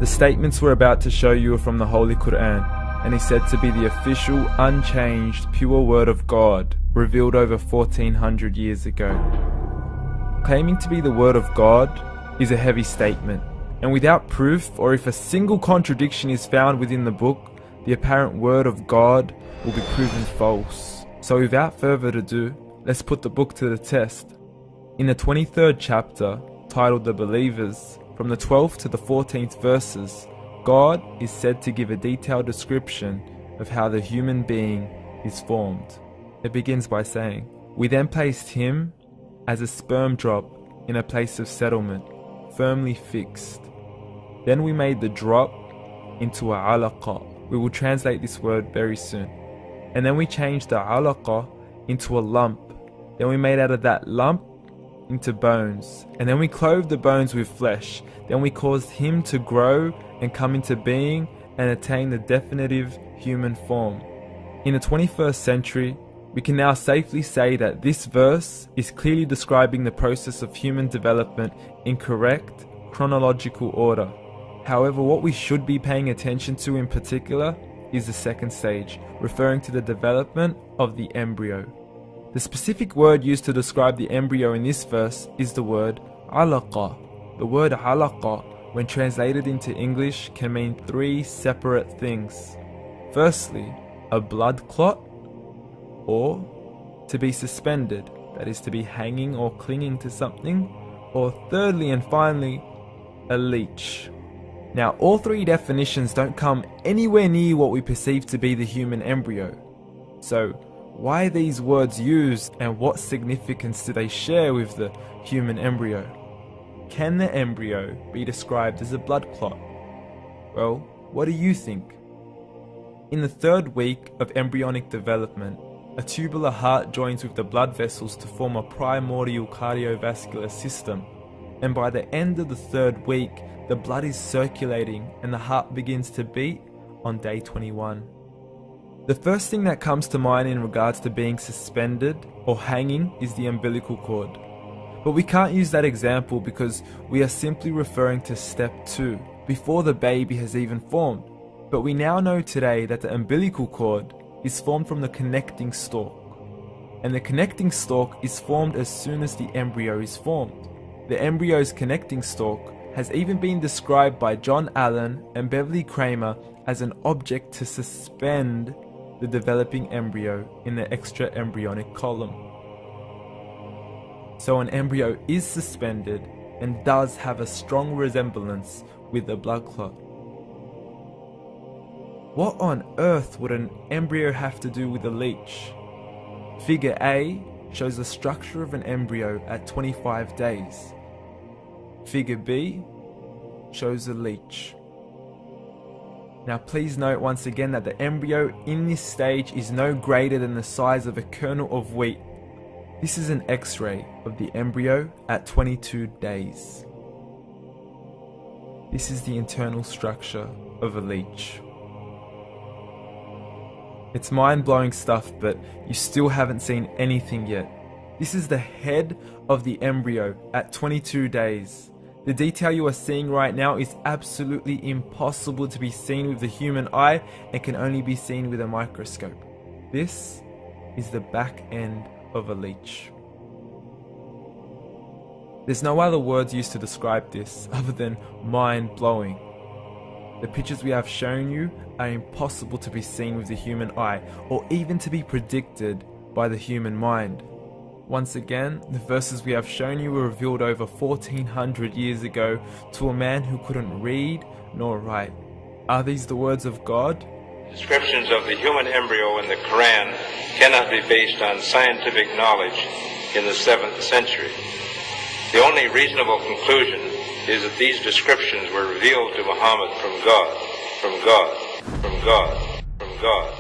The statements we're about to show you are from the Holy Quran, and is said to be the official, unchanged, pure word of God, revealed over 1400 years ago. Claiming to be the word of God is a heavy statement, and without proof, or if a single contradiction is found within the book, the apparent word of God will be proven false. So without further ado, let's put the book to the test. In the 23rd chapter, titled The Believers, from the 12th to the 14th verses, God is said to give a detailed description of how the human being is formed. It begins by saying, "We then placed him as a sperm drop in a place of settlement, firmly fixed. Then we made the drop into a alaqa." We will translate this word very soon. "And then we changed the alaqa into a lump. Then we made out of that lump into bones. And then we clothed the bones with flesh. Then we caused him to grow and come into being and attain the definitive human form." In the 21st century, we can now safely say that this verse is clearly describing the process of human development in correct chronological order. However, what we should be paying attention to in particular is the second stage, referring to the development of the embryo. The specific word used to describe the embryo in this verse is the word alaqa. The word alaqa, when translated into English, can mean three separate things. Firstly, a blood clot, or to be suspended, that is to be hanging or clinging to something, or thirdly and finally, a leech. Now, all three definitions don't come anywhere near what we perceive to be the human embryo. So, why are these words used, and what significance do they share with the human embryo? Can the embryo be described as a blood clot? Well, what do you think? In the third week of embryonic development, a tubular heart joins with the blood vessels to form a primordial cardiovascular system, and by the end of the third week, the blood is circulating and the heart begins to beat on day 21. The first thing that comes to mind in regards to being suspended or hanging is the umbilical cord. But we can't use that example because we are simply referring to step 2, before the baby has even formed. But we now know today that the umbilical cord is formed from the connecting stalk. And the connecting stalk is formed as soon as the embryo is formed. The embryo's connecting stalk has even been described by John Allen and Beverly Kramer as an object to suspend the developing embryo in the extra-embryonic column. So an embryo is suspended and does have a strong resemblance with a blood clot. What on earth would an embryo have to do with a leech? Figure A shows the structure of an embryo at 25 days. Figure B shows a leech. Now please note once again that the embryo in this stage is no greater than the size of a kernel of wheat. This is an X-ray of the embryo at 22 days. This is the internal structure of a leech. It's mind-blowing stuff, but you still haven't seen anything yet. This is the head of the embryo at 22 days. The detail you are seeing right now is absolutely impossible to be seen with the human eye and can only be seen with a microscope. This is the back end of a leech. There's no other words used to describe this other than mind-blowing. The pictures we have shown you are impossible to be seen with the human eye or even to be predicted by the human mind. Once again, the verses we have shown you were revealed over 1400 years ago to a man who couldn't read nor write. Are these the words of God? Descriptions of the human embryo in the Quran cannot be based on scientific knowledge in the 7th century. The only reasonable conclusion is that these descriptions were revealed to Muhammad from God, from God, from God, from God.